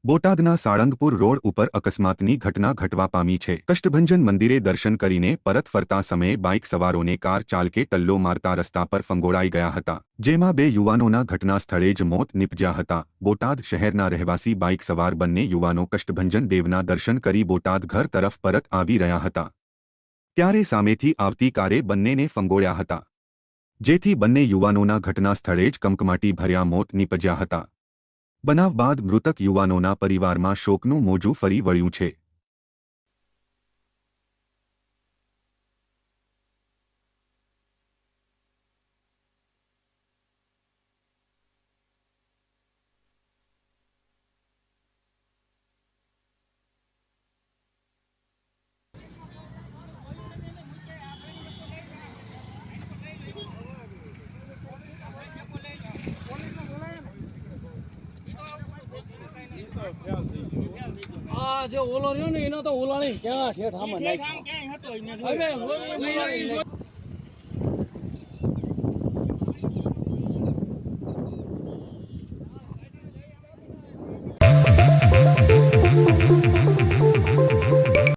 બોટાદના સાળંગપુર રોડ ઉપર અકસ્માતની ઘટના ઘટવા પામી છે। કષ્ટભંજન મંદિરે દર્શન કરીને પરત ફરતા સમયે બાઇક સવારોને કાર ચાલકે ટલ્લો મારતા રસ્તા પર ફંગોળાઈ ગયા હતા, જેમાં 2 યુવાનોના ઘટના સ્થળે જ મોત નીપજ્યા હતા। બોટાદ શહેરના રહેવાસી બાઇક સવાર બંને યુવાનો કષ્ટભંજન દેવના દર્શન કરી બોટાદ ઘર તરફ પરત આવી રહ્યા હતા, ત્યારે સામેથી આવતી કારે બંનેને ફંગોળ્યા હતા, જેથી બંને યુવાનોના ઘટના સ્થળે જ કમકમાટી ભર્યા મોત નીપજ્યા હતા। બનાવ બાદ મૃતક યુવાનોના પરિવારમાં શોકનું મોજું ફરી વળ્યું છે। આ જે ઓલો રહ્યો ને એનો તો ઓલાણી ક્યાં છે ઠામા નાખ્યો. હવે